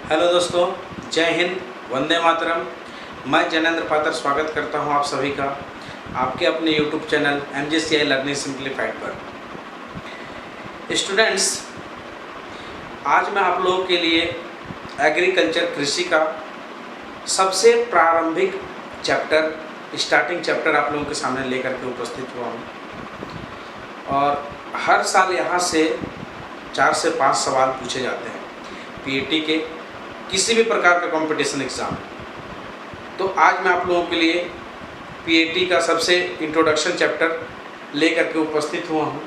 Hello दोस्तों, जय हिंद, वंदे मातरम। मैं जैनेंद्र पात्र स्वागत करता हूं आप सभी का आपके अपने YouTube channel MJCI learning simplified पर। स्टूडेंट्स, आज मैं आप लोगों के लिए एग्रीकल्चर कृषि का सबसे प्रारंभिक चैप्टर, स्टार्टिंग चैप्टर आप लोगों के सामने लेकर के उपस्थित हुआ हूं। और हर साल यहाँ से 4 से 5 सवाल पूछे जाते हैं PAT के किसी भी प्रकार का कंपटीशन एग्ज़ाम। तो आज मैं आप लोगों के लिए PAT का सबसे इंट्रोडक्शन चैप्टर लेकर के उपस्थित हुआ हूँ,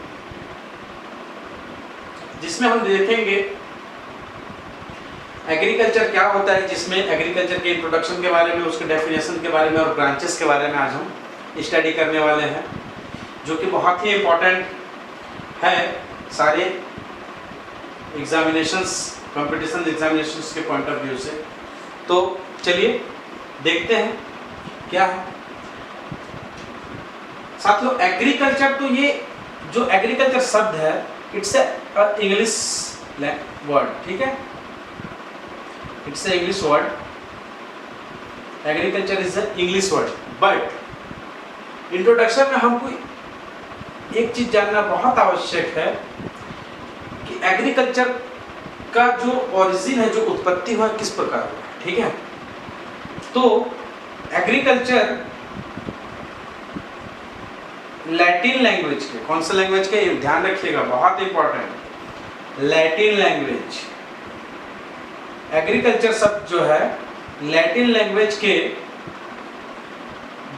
जिसमें हम देखेंगे एग्रीकल्चर क्या होता है, जिसमें एग्रीकल्चर के इंट्रोडक्शन के बारे में, उसके डेफिनेशन के बारे में और ब्रांचेस के बारे में आज हम स्टडी करने वाले हैं, जो कि बहुत ही इम्पोर्टेंट है सारे एग्जामिनेशंस, कंपटीशन एग्जामिनेशंस के पॉइंट ऑफ व्यू से। तो चलिए देखते हैं क्या है। साथियों, एग्रीकल्चर, तो ये जो एग्रीकल्चर शब्द है इट्स ए इंग्लिश वर्ड, ठीक है, it's a English word. Agriculture is a English word, but introduction में हमको एक चीज जानना बहुत आवश्यक है कि एग्रीकल्चर का जो ओरिजिन है, जो उत्पत्ति हुआ, किस प्रकार हुआ, ठीक है। तो एग्रीकल्चर लैटिन लैंग्वेज के, कौन सा लैंग्वेज के, ध्यान रखिएगा, बहुत इंपॉर्टेंट, लैटिन लैंग्वेज। एग्रीकल्चर शब्द जो है लैटिन लैंग्वेज के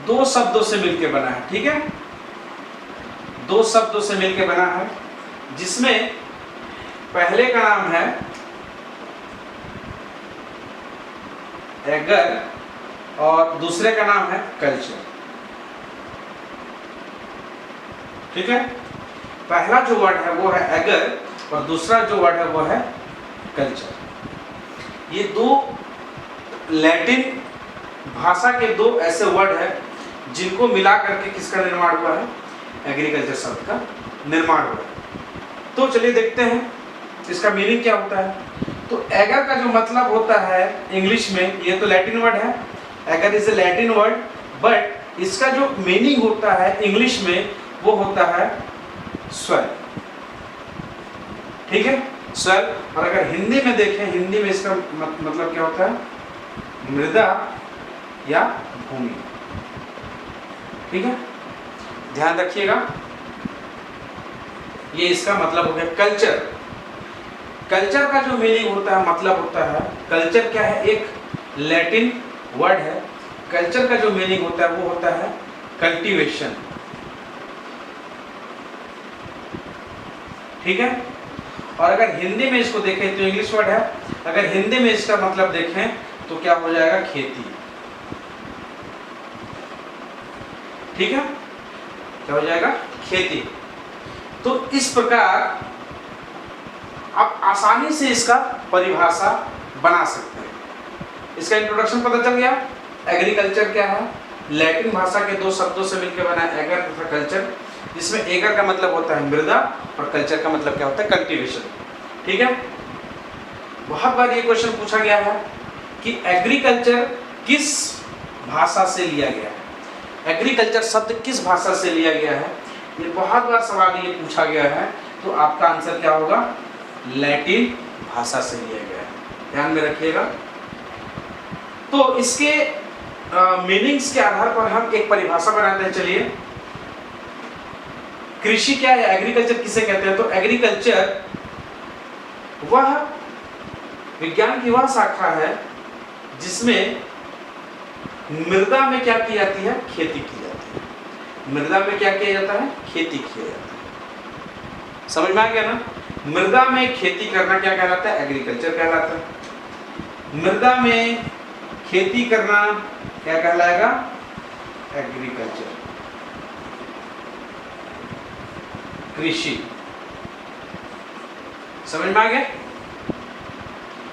2 शब्दों से मिलकर बना है, ठीक है, 2 शब्दों से मिलकर बना है, जिसमें पहले का नाम है एगर और दूसरे का नाम है कल्चर, ठीक है। पहला जो वर्ड है वो है एगर और दूसरा जो वर्ड है वो है कल्चर। ये 2 लैटिन भाषा के 2 ऐसे वर्ड है जिनको मिला करके किसका निर्माण हुआ है, एग्रीकल्चर शब्द का निर्माण हुआ है। तो चलिए देखते हैं इसका मीनिंग क्या होता है। तो एगर का जो मतलब होता है इंग्लिश में, ये तो लैटिन वर्ड है, eager is a Latin word, but इसका जो मीनिंग होता है इंग्लिश में वो होता है स्वेल, ठीक है, स्वेल। और अगर हिंदी में देखें, हिंदी में इसका मतलब क्या होता है, मृदा या भूमि, ठीक है, ध्यान रखिएगा, ये इसका मतलब हो गया। कल्चर, कल्चर का जो मीनिंग होता है, मतलब होता है, कल्चर क्या है, एक लैटिन वर्ड है। कल्चर का जो मीनिंग होता है वो होता है कल्टीवेशन, ठीक है। और अगर हिंदी में इसको देखें तो इंग्लिश वर्ड है, अगर हिंदी में इसका मतलब देखें तो क्या हो जाएगा, खेती, ठीक है, क्या हो जाएगा, खेती। तो इस प्रकार आप आसानी से इसका परिभाषा बना सकते हैं। इसका इंट्रोडक्शन पता चल गया। एग्रीकल्चर क्या है, लैटिन भाषा के 2 शब्दों से मिलकर बना है, एगर तथा कल्चर, जिसमें एगर का मतलब होता है मृदा और कल्चर का मतलब क्या होता है, कल्टीवेशन, ठीक है। बहुत बार ये क्वेश्चन पूछा गया है कि एग्रीकल्चर किस भाषा से लिया गया है, एग्रीकल्चर शब्द किस भाषा से लिया गया है, ये बहुत बार सवाल ये पूछा गया है। तो आपका आंसर क्या होगा, लैटिन भाषा से लिया गया है, ध्यान में रखिएगा। तो इसके मीनिंग्स के आधार पर हम एक परिभाषा बनाते हैं। चलिए, कृषि क्या है, एग्रीकल्चर किसे कहते हैं। तो एग्रीकल्चर वह विज्ञान की वह शाखा है जिसमें मृदा में क्या की जाती है, खेती की जाती है। मृदा में क्या किया जाता है, खेती किया जाता है। समझ में आ गया ना। मृदा में खेती करना क्या कहलाता है, एग्रीकल्चर कहलाता है। मृदा में खेती करना क्या कहलाएगा, एग्रीकल्चर, कृषि। समझ में आ गया।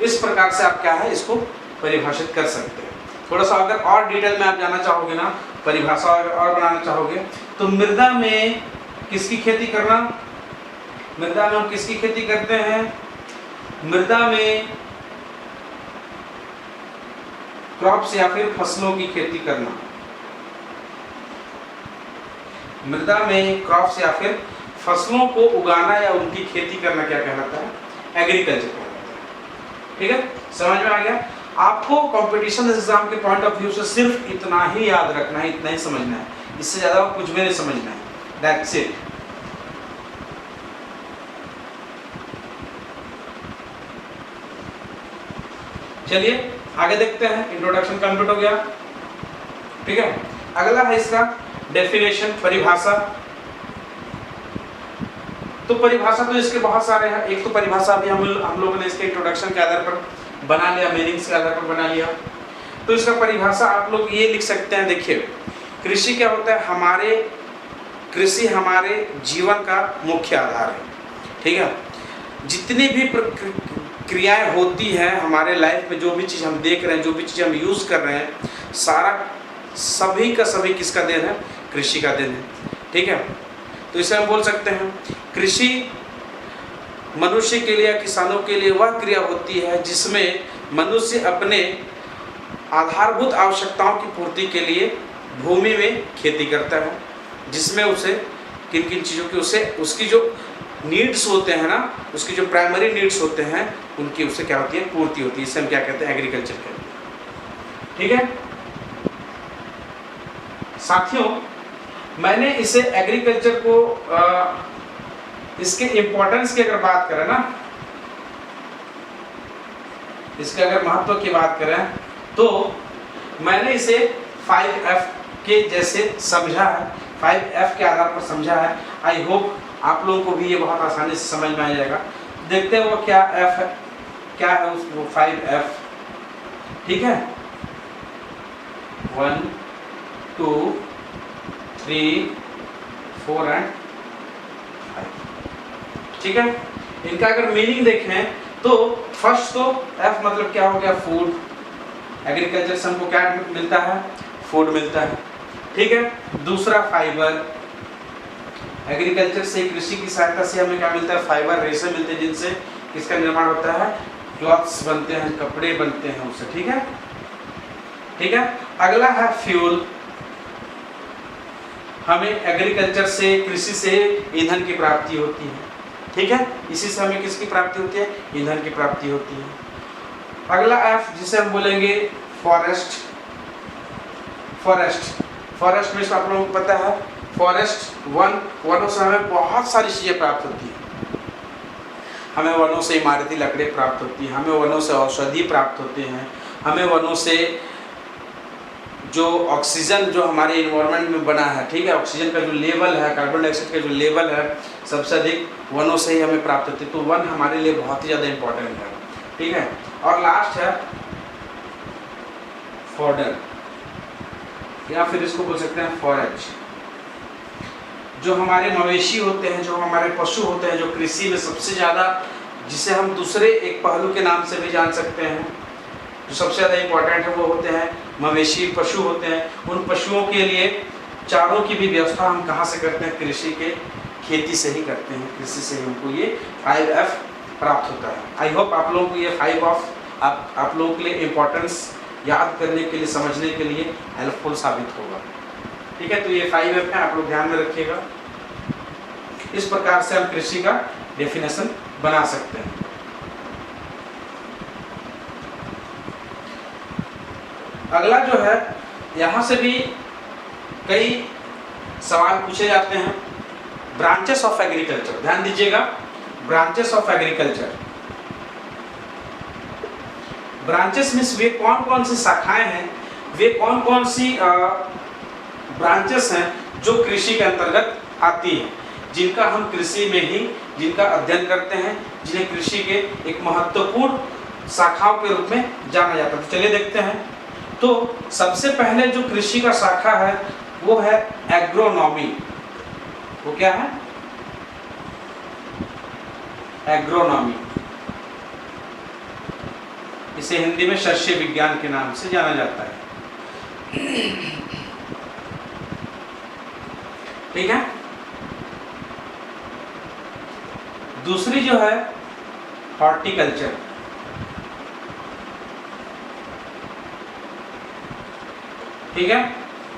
इस प्रकार से आप क्या है, इसको परिभाषित कर सकते हैं। थोड़ा सा अगर और डिटेल में आप जाना चाहोगे ना, परिभाषा और बनाना चाहोगे, तो मृदा में किसकी खेती करना, मृदा में हम किसकी खेती करते हैं, मृदा में क्रॉप्स या फिर फसलों की खेती करना। मृदा में क्रॉप्स या फिर फसलों को उगाना या उनकी खेती करना क्या कहलाता है? एग्रीकल्चर कहलाता है। ठीक है, समझ में आ गया? आपको कंपटीशन एग्जाम के पॉइंट ऑफ व्यू से सिर्फ इतना ही याद रखना है, इतना ही समझना है, इससे ज्यादा कुछ भी नहीं समझना है। That's it. चलिए आगे देखते हैं। इंट्रोडक्शन कंप्लीट हो गया। ठीक है, अगला है इसका डेफिनेशन, परिभाषा। तो परिभाषा तो इसके बहुत सारे हैं। एक तो परिभाषा अभी हम लोगों ने इसके इंट्रोडक्शन के आधार पर बना लिया, मीनिंग्स के आधार पर बना लिया। तो इसका परिभाषा आप लोग ये लिख सकते हैं। देखिए, कृषि क्या होता है? कृषि हमारे जीवन का मुख्य आधार है। ठीक है, जितनी भी क्रियाएं होती हैं हमारे लाइफ में, जो भी चीज़ हम देख रहे हैं, जो भी चीज़ हम यूज़ कर रहे हैं, सारा सभी का सभी किसका देन है? कृषि का देन है। ठीक है, तो इसे हम बोल सकते हैं कृषि मनुष्य के लिए, किसानों के लिए वह क्रिया होती है जिसमें मनुष्य अपने आधारभूत आवश्यकताओं की पूर्ति के लिए भूमि में खेती करता है, जिसमें उसे किन किन चीज़ों की उसकी जो नीड्स होते हैं ना, उसकी जो प्राइमरी नीड्स होते हैं, उनकी उससे क्या होती है? पूर्ति होती है। इसे हम क्या कहते हैं? एग्रीकल्चर कहते हैं। ठीक है साथियों, मैंने इसे एग्रीकल्चर को इसके इम्पोर्टेंस की अगर बात करें ना, इसके अगर महत्व की बात करें, तो मैंने इसे 5F के जैसे समझा है, 5F के आधार पर समझा है। आई होप आप लोगों को भी ये बहुत आसानी से समझ में आ जाएगा। देखते हैं वो क्या F है, क्या है वो 5F। ठीक है, 1 2 3 4 एंड 5। ठीक है, इनका अगर मीनिंग देखें तो फर्स्ट तो F मतलब क्या हो गया? फूड। एग्रीकल्चर से हमको क्या मिलता है? फूड मिलता है। ठीक है, दूसरा फाइबर। एग्रीकल्चर से, कृषि की सहायता से हमें क्या मिलता है? फाइबर, रेशे मिलते हैं, जिनसे किसका निर्माण होता है? क्लॉथ्स बनते हैं, कपड़े बनते हैं उससे। ठीक है, ठीक है। अगला है फ्यूल। हमें एग्रीकल्चर से, कृषि से ईंधन की प्राप्ति होती है। ठीक है, इसी से हमें किसकी प्राप्ति होती है? ईंधन की प्राप्ति होती है। अगला F जिसे हम बोलेंगे फॉरेस्ट। फॉरेस्ट में आप लोगों को पता है, फॉरेस्ट वनों से हमें बहुत सारी चीज़ें प्राप्त होती हैं। हमें वनों से इमारती लकड़ी प्राप्त होती है, हमें वनों से औषधि प्राप्त होते हैं, हमें वनों से जो ऑक्सीजन जो हमारे इन्वायरमेंट में बना है, ठीक है, ऑक्सीजन का जो लेवल है, कार्बन डाइऑक्साइड का जो लेवल है, सबसे अधिक वनों से ही हमें प्राप्त होती है। तो वन हमारे लिए बहुत ही ज़्यादा इम्पोर्टेंट है। ठीक है, और लास्ट है फॉडर, या फिर इसको बोल सकते हैं फॉरेज। जो हमारे मवेशी होते हैं, जो हमारे पशु होते हैं, जो कृषि में सबसे ज़्यादा, जिसे हम दूसरे एक पहलू के नाम से भी जान सकते हैं, जो सबसे ज़्यादा इम्पोर्टेंट है, वो होते हैं मवेशी, पशु होते हैं। उन पशुओं के लिए चारों की भी व्यवस्था हम कहाँ से करते हैं? कृषि के, खेती से ही करते हैं। कृषि से हमको ये 5F प्राप्त होता है। आई होप आप लोगों को ये 5F आप लोगों के लिए इम्पोर्टेंस याद करने के लिए, समझने के लिए हेल्पफुल साबित होगा। ठीक है, तो ये 5F है, आप लोग ध्यान में रखिएगा। इस प्रकार से हम कृषि का डेफिनेशन बना सकते हैं। अगला जो है, यहाँ से भी कई सवाल पूछे जाते हैं। ब्रांचेस ऑफ एग्रीकल्चर, ध्यान दीजिएगा, branches of agriculture. Branches means वे कौन कौन सी शाखाएं हैं, वे कौन कौन सी ब्रांचेस हैं जो कृषि के अंतर्गत आती हैं, जिनका हम कृषि में ही जिनका अध्ययन करते हैं, जिन्हें कृषि के एक महत्वपूर्ण शाखाओं के रूप में जाना जाता है। तो चलिए देखते हैं। तो सबसे पहले जो कृषि का शाखा है वो है एग्रोनॉमी। वो क्या है? एग्रोनॉमी। इसे हिंदी में शस्य विज्ञान के नाम से जाना जाता है। ठीक है। दूसरी जो है हॉर्टिकल्चर। ठीक है,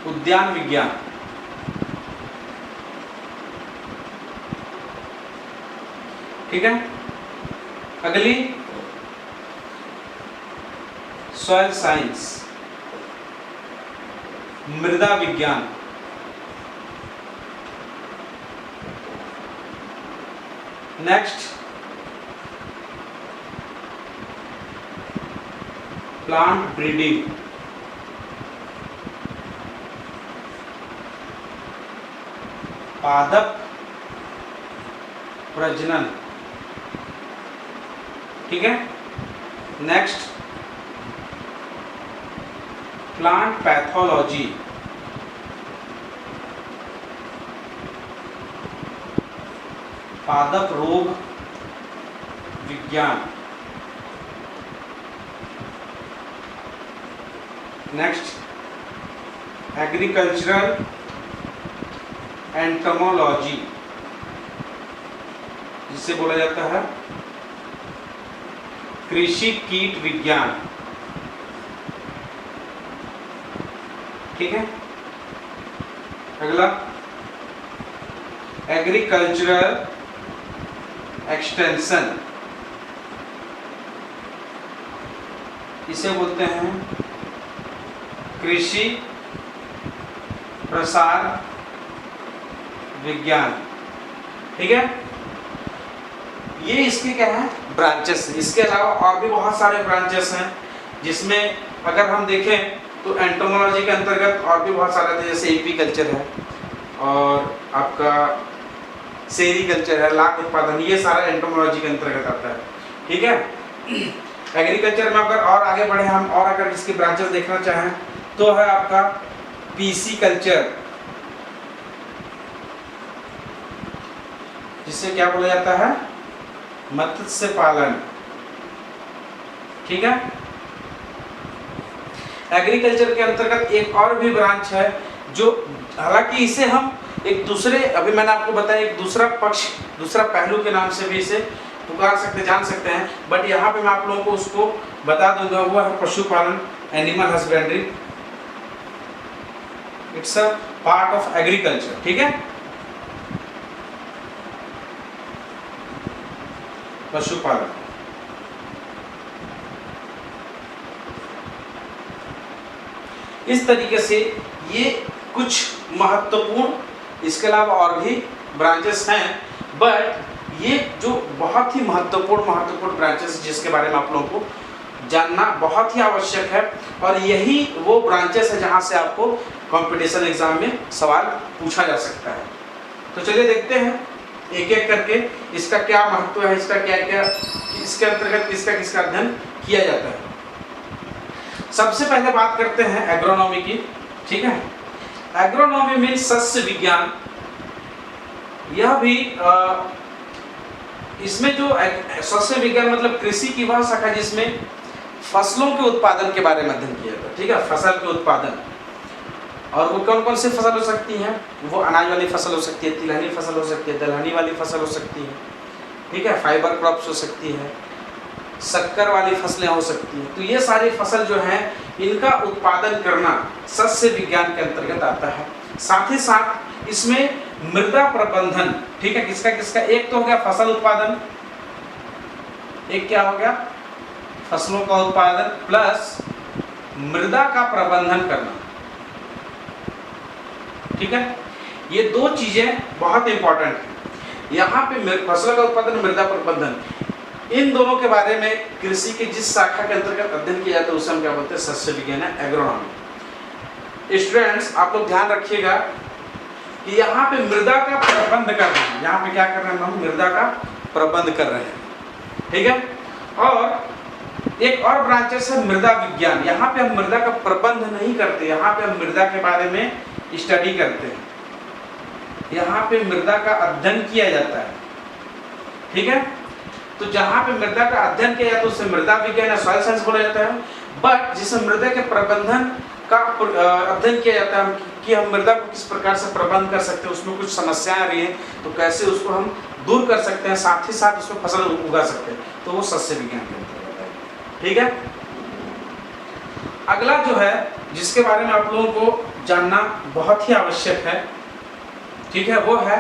उद्यान विज्ञान। ठीक है, अगली सॉइल साइंस, मृदा विज्ञान। नेक्स्ट प्लांट ब्रीडिंग, पादप प्रजनन। ठीक है, नेक्स्ट प्लांट पैथोलॉजी, पादप रोग विज्ञान। नेक्स्ट एग्रीकल्चरल एंटोमोलॉजी, जिसे बोला जाता है कृषि कीट विज्ञान। ठीक है, अगला एग्रीकल्चरल एक्सटेंशन, इसे बोलते हैं कृषि प्रसार विज्ञान। ठीक है, ये इसके क्या है, ब्रांचेस। इसके अलावा और भी बहुत सारे ब्रांचेस हैं, जिसमें अगर हम देखें तो एंटोमोलॉजी के अंतर्गत और भी बहुत सारे थे, जैसे एपीकल्चर है और आपका सेरीकल्चर है, लाख उत्पादन, ये सारा एंटोमोलॉजी के अंतर्गत आता है। ठीक है, एग्रीकल्चर में अगर और आगे बढ़े हम, और अगर इसकी ब्रांचेस देखना चाहें तो है आपका पीसी कल्चर, जिसे क्या बोला जाता है, मत्स्य पालन। ठीक है, एग्रीकल्चर के अंतर्गत एक और भी ब्रांच है, जो हालांकि इसे हम एक दूसरे, अभी मैंने आपको बताया, एक दूसरा पक्ष, दूसरा पहलू के नाम से भी इसे पुकार सकते, जान सकते हैं, बट यहाँ पे मैं आप लोगों को उसको बता दूंगा, वो है पशुपालन, animal husbandry. It's a part of agriculture. ठीक है, पशुपालन। इस तरीके से ये कुछ महत्वपूर्ण, इसके अलावा और भी ब्रांचेस हैं, बट ये जो बहुत ही महत्वपूर्ण ब्रांचेस, जिसके बारे में आप लोगों को जानना बहुत ही आवश्यक है, और यही वो ब्रांचेस है जहां से आपको कंपटीशन एग्जाम में सवाल पूछा जा सकता है। तो चलिए देखते हैं एक एक करके इसका क्या महत्व है, इसका क्या क्या, इसके अंतर्गत किसका किसका अध्ययन किया जाता है। सबसे पहले बात करते हैं एग्रोनॉमी की। ठीक है, एग्रोनॉमी मीन्स सस्य विज्ञान। यह भी इसमें जो सस्य विज्ञान मतलब कृषि की वह शाखा जिसमें फसलों के उत्पादन के बारे में अध्ययन किया जाता है। ठीक है, फसल के उत्पादन, और वो कौन कौन सी फसल हो सकती हैं, वो अनाज वाली फसल हो सकती है, तिलहनी फसल हो सकती है, दलहनी वाली फसल हो सकती है। ठीक है, फाइबर क्रॉप्स हो सकती है, शक्कर वाली फसलें हो सकती हैं। तो ये सारी फसल जो है, इनका उत्पादन करना सस्य विज्ञान के अंतर्गत आता है। साथ ही साथ इसमें मृदा प्रबंधन, ठीक है, किसका किसका, एक तो हो गया फसल उत्पादन, एक क्या हो गया, फसलों का उत्पादन, प्लस मृदा का प्रबंधन करना। ठीक है, ये दो चीजें बहुत इंपॉर्टेंट है। यहाँ पे फसल का उत्पादन, मृदा प्रबंधन, इन दोनों के बारे में कृषि के जिस शाखा के अंतर्गत अध्ययन किया जाता है उसे हम क्या बोलते हैं, सस्य विज्ञान है, एग्रोनॉमी। स्टूडेंट्स आप लोग ध्यान रखिएगा कि यहाँ पे मृदा का प्रबंध कर रहे हैं, यहाँ पे क्या कर रहे हैं हम, मृदा का प्रबंध कर रहे हैं। ठीक है, और एक और ब्रांचेस है मृदा विज्ञान। यहाँ पे हम मृदा का प्रबंध नहीं करते, यहाँ पे हम मृदा के बारे में स्टडी करते हैं, यहाँ पे मृदा का अध्ययन किया जाता है। ठीक है, तो जहाँ पे मृदा का अध्ययन किया जाता है उसे मृदा विज्ञान या सॉइल साइंस बोला जाता है। बट जिसमें मृदा के प्रबंधन का अध्ययन किया जाता है कि हम मृदा को किस प्रकार से प्रबंध कर सकते हैं, उसमें कुछ समस्याएं आ रही हैं तो कैसे उसको हम दूर कर सकते हैं, साथ ही साथ उसमें फसल उगा सकते हैं, तो वो सस्य विज्ञान के अंतर्गत है। ठीक है, अगला जो है जिसके बारे में आप लोगों को जानना बहुत ही आवश्यक है, ठीक है, वो है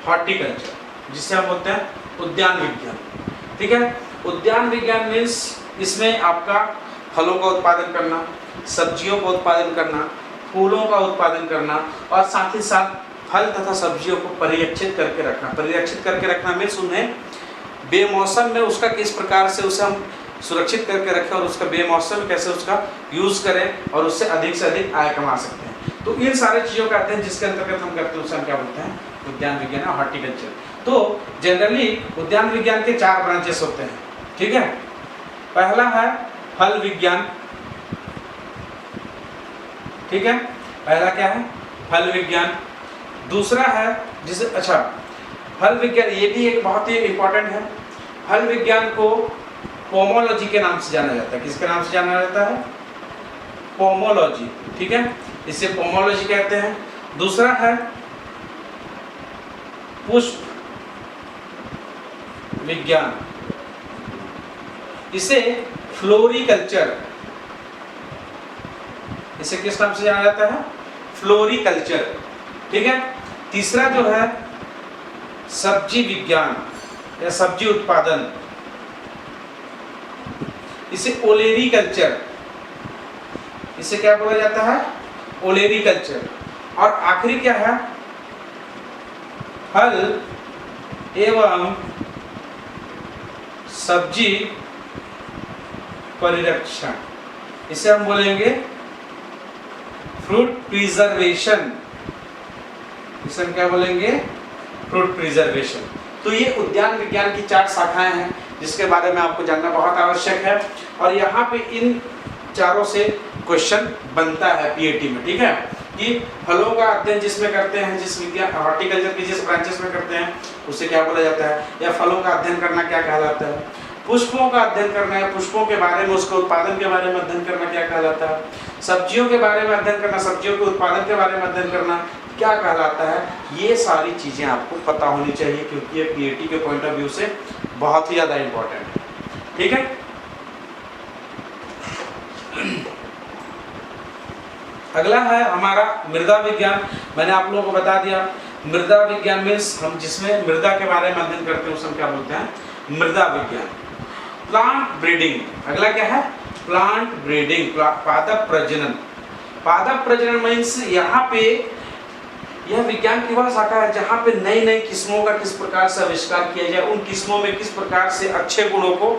हॉर्टिकल्चर, जिसे हम बोलते हैं उद्यान विज्ञान। ठीक है, उद्यान विज्ञान मीन्स इसमें आपका फलों का उत्पादन करना, सब्जियों का उत्पादन करना, फूलों का उत्पादन करना और साथ ही साथ फल तथा सब्जियों को परिरक्षित करके रखना। परिरक्षित करके रखना मीन्स उन्हें बेमौसम में उसका किस प्रकार से उसे हम सुरक्षित करके रखें और उसका बेमौसम कैसे उसका यूज़ करें और उससे अधिक आय कमा सकते हैं। तो इन सारे चीज़ों का अध्ययन जिसके अंतर्गत हम करते हैं उसे हम क्या बोलते हैं, उद्यान विज्ञान या हॉर्टिकल्चर। तो जनरली उद्यान विज्ञान के 4 ब्रांचेस होते हैं। ठीक है, पहला है फल विज्ञान। ठीक है, पहला क्या है, फल विज्ञान। दूसरा है जिसे फल विज्ञान, ये भी एक बहुत ही इंपॉर्टेंट है। फल विज्ञान को पोमोलॉजी के नाम से जाना जाता है। किसके नाम से जाना जाता है, पोमोलॉजी। ठीक है, इसे पोमोलॉजी कहते हैं। दूसरा है पुष्प विज्ञान, इसे फ्लोरिकल्चर, इसे किस नाम से जाना जाता है, फ्लोरिकल्चर। ठीक है, तीसरा जो है सब्जी विज्ञान या सब्जी उत्पादन, इसे ओलेरीकल्चर, इसे क्या बोला जाता है, ओलेरीकल्चर। और आखिरी क्या है, फल एवं सब्जी परिरक्षण, इसे हम बोलेंगे फ्रूट प्रिजर्वेशन, इसे हम क्या बोलेंगे, फ्रूट प्रिजर्वेशन। तो ये उद्यान विज्ञान की 4 शाखाएं हैं जिसके बारे में आपको जानना बहुत आवश्यक है और यहाँ पे इन चारों से क्वेश्चन बनता है पीएटी में। ठीक है, कि फलों का अध्ययन जिसमें करते हैं, जिस विज्ञान हॉर्टिकल्चर की जिस ब्रांचेस में करते हैं उसे क्या बोला जाता है, या फलों का अध्ययन करना क्या कहलाता है। पुष्पों का अध्ययन करना है, पुष्पों के बारे में, उसके उत्पादन के बारे में अध्ययन करना क्या कहलाता है। सब्जियों के बारे में अध्ययन करना, सब्जियों के उत्पादन के बारे में अध्ययन करना क्या कहलाता है। ये सारी चीजें आपको पता होनी चाहिए क्योंकि ये पीएटी के पॉइंट ऑफ व्यू से बहुत ही ज्यादा इंपॉर्टेंट है। ठीक है, अगला है हमारा मृदा विज्ञान। मैंने आप लोगों को बता दिया मृदा विज्ञान मीन्स हम जिसमें मृदा के बारे में अध्ययन करते हैं उसे हम क्या बोलते हैं, मृदा विज्ञान। प्लांट ब्रीडिंग, अगला क्या है, प्लांट ब्रीडिंग, पादप प्रजनन। पादप प्रजनन मीन्स यहाँ पे यह विज्ञान की वह शाखा है जहाँ पे नई नई किस्मों का किस प्रकार से आविष्कार किया जाए, उन किस्मों में किस प्रकार से अच्छे गुणों को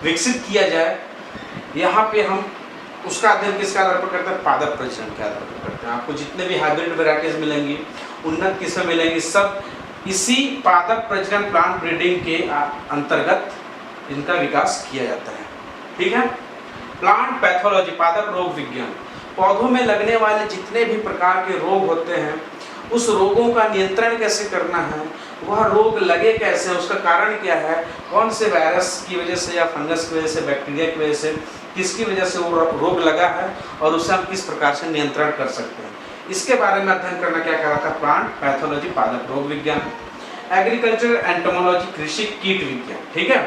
विकसित किया जाए। यहाँ पे हम उसका अध्ययन किसके आधार पर करते हैं, पादप प्रजनन के आधार पर करते हैं। आपको जितने भी हाइब्रिड वैरायटीज मिलेंगी, उन्नत किस्में मिलेंगी, सब इसी पादप प्रजनन प्लांट ब्रीडिंग के अंतर्गत इनका विकास किया जाता है। ठीक है, प्लांट पैथोलॉजी, पादप रोग विज्ञान। पौधों में लगने वाले जितने भी प्रकार के रोग होते हैं उस रोगों का नियंत्रण कैसे करना है, वह रोग लगे कैसे, उसका कारण क्या है, कौन से वायरस की वजह से या फंगस की वजह से, बैक्टीरिया की वजह से, किसकी वजह से वो रोग लगा है और उसे हम किस प्रकार से नियंत्रण कर सकते हैं, इसके बारे में अध्ययन करना क्या कहलाता है, प्लांट पैथोलॉजी, पादप रोग विज्ञान। एग्रीकल्चर एंटोमोलॉजी, कृषि कीट विज्ञान। ठीक है,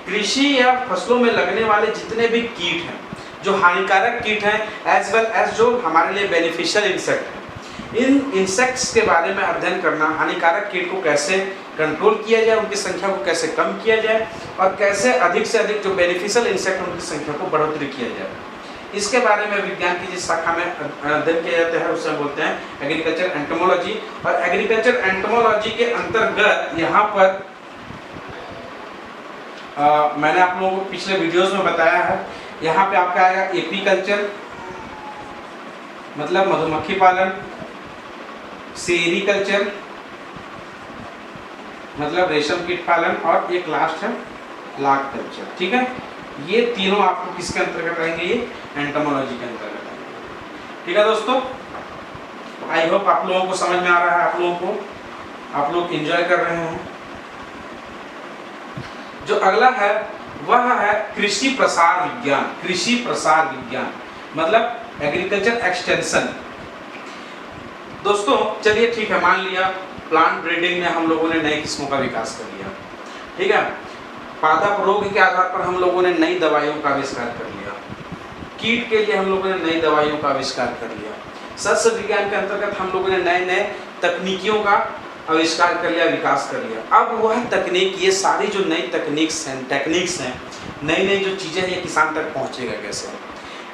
कृषि या फसलों में लगने वाले जितने भी कीट हैं, जो हानिकारक कीट हैं एज वेल एज जो हमारे लिए बेनिफिशियल इंसेक्ट हैं, इन इंसेक्ट्स के बारे में अध्ययन करना, हानिकारक कीट को कैसे कंट्रोल किया जाए, उनकी संख्या को कैसे कम किया जाए और कैसे अधिक से अधिक जो बेनिफिशियल इंसेक्ट हैं उनकी संख्या को बढ़ोतरी किया जाए, इसके बारे में विज्ञान की जिस शाखा में अध्ययन किया जाता है उसे हम बोलते हैं एग्रीकल्चर एंटोमोलॉजी। और एग्रीकल्चर एंटोमोलॉजी के अंतर्गत यहाँ पर मैंने आप लोगों को पिछले वीडियोस में बताया है, यहाँ पे आपका आएगा एपीकल्चर मतलब मधुमक्खी पालन, सेरीकल्चर मतलब रेशम कीट पालन और एक लास्ट है लाख कल्चर। ठीक है, ये तीनों आपको किसके अंतर्गत रहेंगे, ये एंटोमोलॉजी के अंतर्गत रहेंगे। ठीक है दोस्तों, आई होप आप लोगों को समझ में आ रहा है, आप लोग एंजॉय कर रहे हैं। जो अगला है वह है कृषि प्रसार विज्ञान। कृषि प्रसार विज्ञान मतलब एग्रीकल्चर एक्सटेंशन। दोस्तों चलिए ठीक है, मान लिया प्लांट ब्रीडिंग में हम लोगों ने नई किस्मों का विकास कर लिया, ठीक है, पादप रोग के आधार पर हम लोगों ने नई दवाइयों का आविष्कार कर लिया, कीट के लिए हम लोगों ने नई दवाइयों का आविष्कार कर लिया। सस्य विज्ञान के अंतर्गत हम लोगों ने नए नए तकनीकियों का आविष्कार कर लिया, विकास कर लिया। अब वह तकनीक, ये सारी जो नई टेक्निक्स हैं, नई नई जो चीज़ें हैं, ये किसान तक पहुँचेगा कैसे?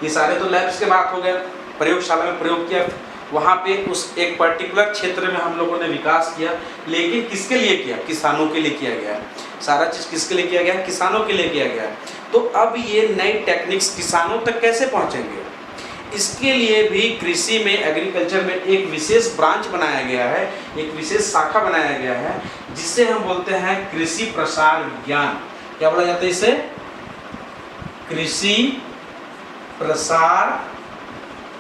ये सारे तो लैब्स के बात हो गए, प्रयोगशाला में प्रयोग किया, वहाँ पे उस एक पर्टिकुलर क्षेत्र में हम लोगों ने विकास किया, लेकिन किसके लिए किया? किसानों के लिए किया गया है। सारा चीज़ किसके लिए किया गया है? किसानों के लिए किया गया है। तो अब ये नई टेक्निक्स किसानों तक कैसे पहुँचेंगे? इसके लिए भी कृषि में, एग्रीकल्चर में एक विशेष ब्रांच बनाया गया है, एक विशेष शाखा बनाया गया है, जिसे हम बोलते हैं कृषि प्रसार विज्ञान। क्या बोला जाता है इसे? कृषि प्रसार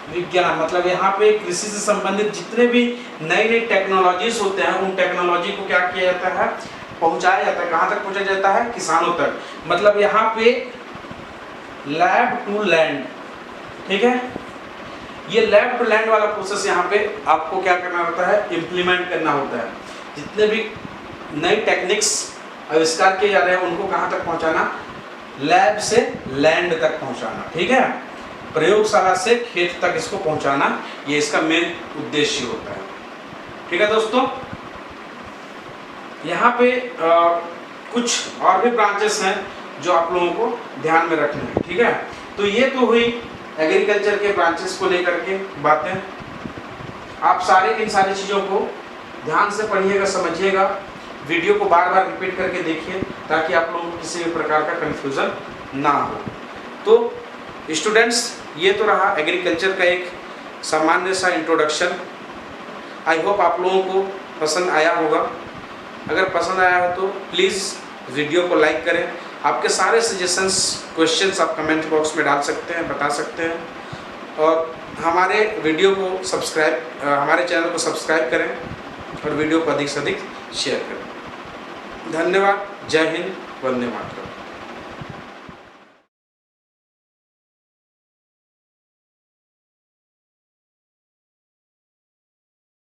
विज्ञान। मतलब यहाँ पे कृषि से संबंधित जितने भी नई नई टेक्नोलॉजीज होते हैं, उन टेक्नोलॉजी को क्या किया जाता है? पहुँचाया जाता है। कहाँ तक पहुँचाया जाता है? किसानों तक। मतलब यहाँ पे लैब टू लैंड, ठीक है, ये लैब टू लैंड वाला प्रोसेस यहाँ पे आपको क्या करना होता है? इम्प्लीमेंट करना होता है। जितने भी नई टेक्निक्स आविष्कार किए जा रहे हैं, उनको कहाँ तक पहुँचाना? लैब से लैंड तक पहुँचाना, ठीक है, प्रयोगशाला से खेत तक इसको पहुँचाना, ये इसका मेन उद्देश्य होता है। ठीक है दोस्तों, यहाँ पे कुछ और भी ब्रांचेस हैं जो आप लोगों को ध्यान में रखना है। ठीक है, तो ये तो हुई एग्रीकल्चर के ब्रांचेस को लेकर के बातें। आप सारे इन सारी चीज़ों को ध्यान से पढ़िएगा, समझिएगा, वीडियो को बार बार रिपीट करके देखिए, ताकि आप लोगों को किसी भी प्रकार का कन्फ्यूज़न ना हो। तो स्टूडेंट्स, ये तो रहा एग्रीकल्चर का एक सामान्य सा इंट्रोडक्शन। आई होप आप लोगों को पसंद आया होगा। अगर पसंद आया हो तो प्लीज़ वीडियो को लाइक करें। आपके सारे सजेशंस, क्वेश्चंस आप कमेंट बॉक्स में डाल सकते हैं, बता सकते हैं, और हमारे वीडियो को सब्सक्राइब, हमारे चैनल को सब्सक्राइब करें और वीडियो को अधिक से अधिक शेयर करें। धन्यवाद। जय हिंद, वंदे मातरम।